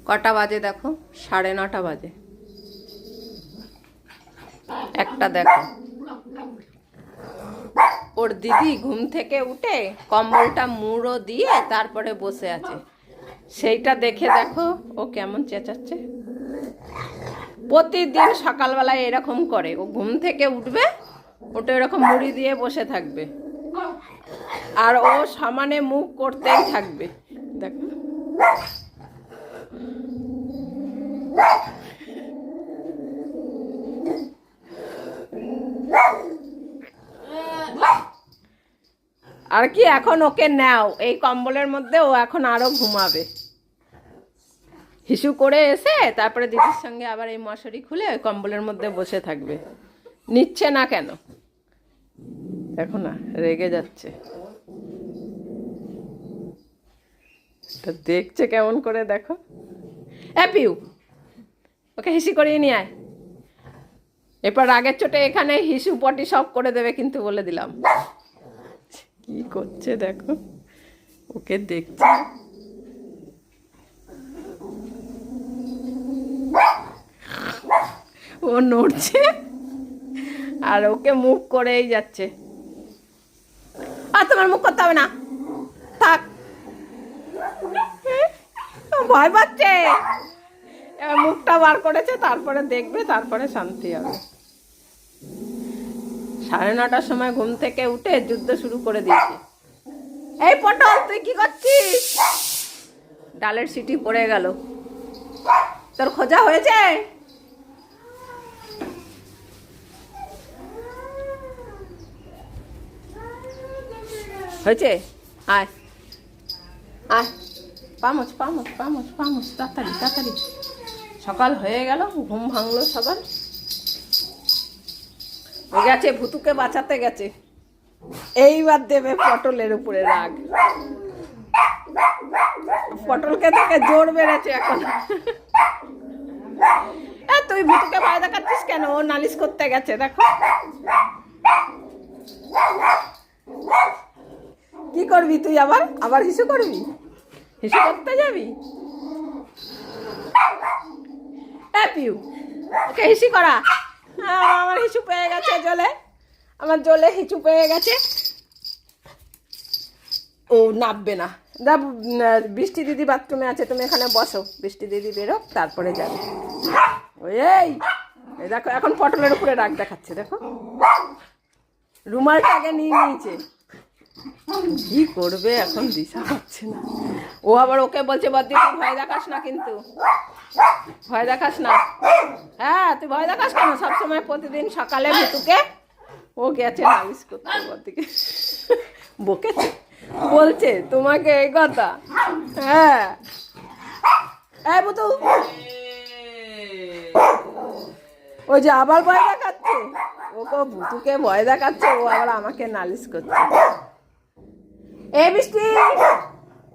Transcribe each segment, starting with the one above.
কটা বাজে দেখো, 9:30 বাজে। একটা দেখো, ওর দিদি ঘুম থেকে উঠে কম্বলটা মুড়ো দিয়ে তারপরে বসে আছে। সেইটা দেখে দেখো ও কেমন চেঁচাচ্ছে। প্রতিদিন সকালবেলায় এরকম করে, ও ঘুম থেকে উঠবে, ওটা এরকম মুড়ি দিয়ে বসে থাকবে, আর ও সমানে মুখ করতেই থাকবে। দেখো আর কি, এখন ওকে নাও এই কম্বলের মধ্যে, ও এখন আরো ঘুমাবে। হিসু করে এসে তারপরে দিদির সঙ্গে আবার এই মশারি খুলে ওই কম্বলের মধ্যে বসে থাকবে। নিচ্ছে না কেন দেখো না, রেগে যাচ্ছে। তো দেখছে কেমন করে দেখো। পিউ, ওকে হিসি করিয়ে নিয়ে আয়। এরপর রাগের চোটে এখানে হিসু পটি সব করে দেবে কিন্তু, বলে দিলাম। কি করছে দেখো, ওকে দেখছে। ও নড়ছে আর ওকে মুখ করেই যাচ্ছে। আর তোমার মুখ করতে হবে না, থাক। ভয় পাচ্ছে, মুখটা বার করেছে, তারপরে দেখবে, তারপরে শান্তি হবে। 9:30টার সময় ঘুম থেকে উঠে যুদ্ধ শুরু করে দিয়েছে। এই পটল, তুই কি করছিস? ডালের সিটি পড়ে গেল। তোর খোঁজা হয়েছে? হয়েছে? আয় আয়, পামচ পামচ পামচ পামচ, তাড়াতাড়ি তাড়াতাড়ি। সকাল হয়ে গেল, ঘুম ভাঙলো সবার। গেছে ভুতুকে বাঁচাতে গেছে। এইবার দেবে পটলের উপরে রাগ। পটলকে দেখে জোর বেড়েছে এখন। তুই ভুতুকে ভয় দেখাচ্ছিস কেন? ও নালিশ করতে গেছে দেখো। কি করবি তুই? আবার আবার হিসু করবি? হিসু করতে যাবি? পিউ, ওকে হিসি করা। আমার হিসু পেয়ে গেছে জলে, আমার জলে হিচু পেয়ে গেছে। ও নামবে না। বৃষ্টি দিদি বাথরুমে আছে, তুমি এখানে বসো, বৃষ্টি দিদি বেরো, তারপরে যাবে। এই দেখো, এখন পটলের উপরে রাগ দেখাচ্ছে দেখো। রুমালটা আগে নিয়ে নিয়েছে। কি করবে এখন দিশা পাচ্ছে না। ও আবার ওকে বলছে, বদ্দি তুই ভয় দেখাস না, কিন্তু ভয় দেখাস না। হ্যাঁ, তুই ভয় দেখাস কেন? সবসময় প্রতিদিন সকালে ভুতুকে ও গেছে নালিশ করতে, বদ্দিকে বকেছে, বলছে তোমাকে এই কথা। হ্যাঁ, এই বুতু, ওই যে আবার ভয় দেখাচ্ছে, ওকে ভুতুকে ভয় দেখাচ্ছে, ও আবার আমাকে নালিশ করছে। এই বৃষ্টি,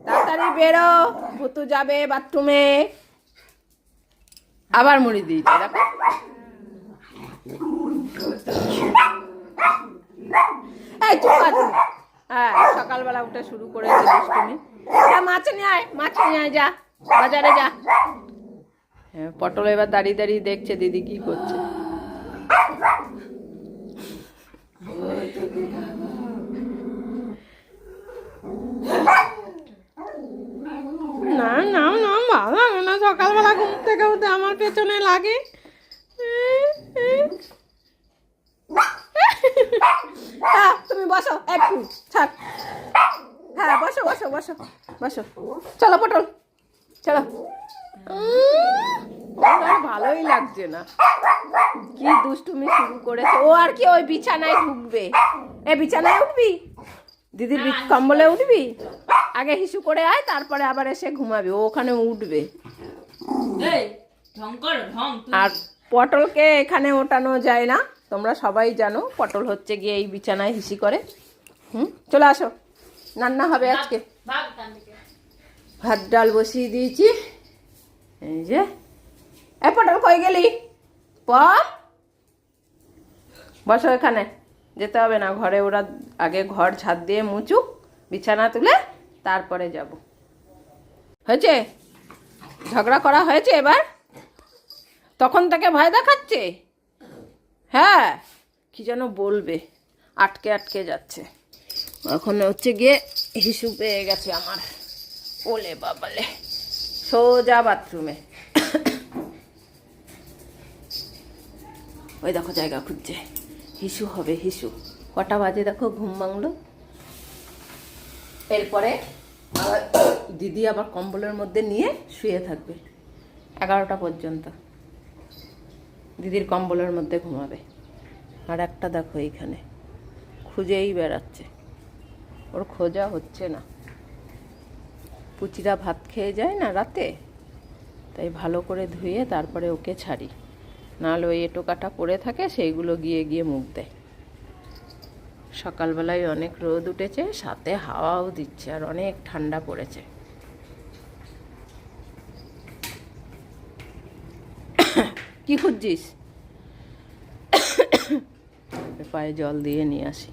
তাড়াতাড়ি বেরো, ভুতু যাবে বাথরুমে। আবার মুড়ি দিয়েছে দেখো। এই চুপ কর। হ্যাঁ, সকালবেলা উঠে শুরু করেছে দুষ্টুমি। মাছ নিয়ে আয়, মাছ নিয়ে আয়, যা বাজারে যা। হ্যাঁ, পটল এবার দাঁড়িয়ে দাঁড়িয়ে দেখছে দিদি কি করছে। না না না, ভালো লাগে না সকালবেলা ঘুম থেকে উঠে আমার পেছনে লাগে। তুমি বসো একটু, থাক। হ্যাঁ, বসো বসো বসো বসো। চলো পটল, চলো। ওর ভালোই লাগছে না, কি দুষ্টুমি শুরু করেছে ও। আর কি, ওই বিছানায় ঢুকবে। বিছানায় উঠবি? দিদির কম্বলে উঠবি? আগে হিসু করে আয়, তারপরে আবার এসে ঘুমাবি। ও ওখানে উঠবে। আর পটলকে এখানে ওঠানো যায় না, তোমরা সবাই জানো। পটল হচ্ছে গিয়ে এই বিছানায় হিসি করে। চলে আসো, রান্না হবে আজকে। ভাত ডাল বসিয়ে দিয়েছি। এই যে, পটল কই গেলি? পপ, বসো এখানে, যেতে হবে না ঘরে। ওরা আগে ঘর ঝাড় দিয়ে মুছুক, বিছানা তুলে তারপরে যাব। হয়েছে? ঝগড়া করা হয়েছে এবার? তখন থেকে ভয় দেখাচ্ছে? হ্যাঁ, কি যেন বলবে, আটকে আটকে যাচ্ছে। এখন হচ্ছে গিয়ে হিসু পেয়ে গেছে আমার। ওলে বাবালে, সোজা বাথরুমে। ওই দেখো জায়গা খুঁজছে। হিসু হবে হিসু। কটা বাজে দেখো, ঘুম ভাঙলো। এরপরে আবার দিদি আবার কম্বলের মধ্যে নিয়ে শুয়ে থাকবে 11টা পর্যন্ত। দিদির কম্বলের মধ্যে ঘুমাবে। আর একটা দেখো এইখানে খুঁজেই বেড়াচ্ছে, ওর খোঁজা হচ্ছে না। পুচিরা ভাত খেয়ে যায় না রাতে, তাই ভালো করে ধুয়ে তারপরে ওকে ছাড়ি, নাহলে ওই এঁটো কাটা পড়ে থাকে, সেইগুলো গিয়ে গিয়ে মুখ দেয়। সকালবেলায় অনেক রোদ উঠেছে, সাথে হাওয়াও দিচ্ছে, আর অনেক ঠান্ডা পড়েছে। কি খুঁজছিস? পায়ে জল দিয়ে নিয়ে আসি।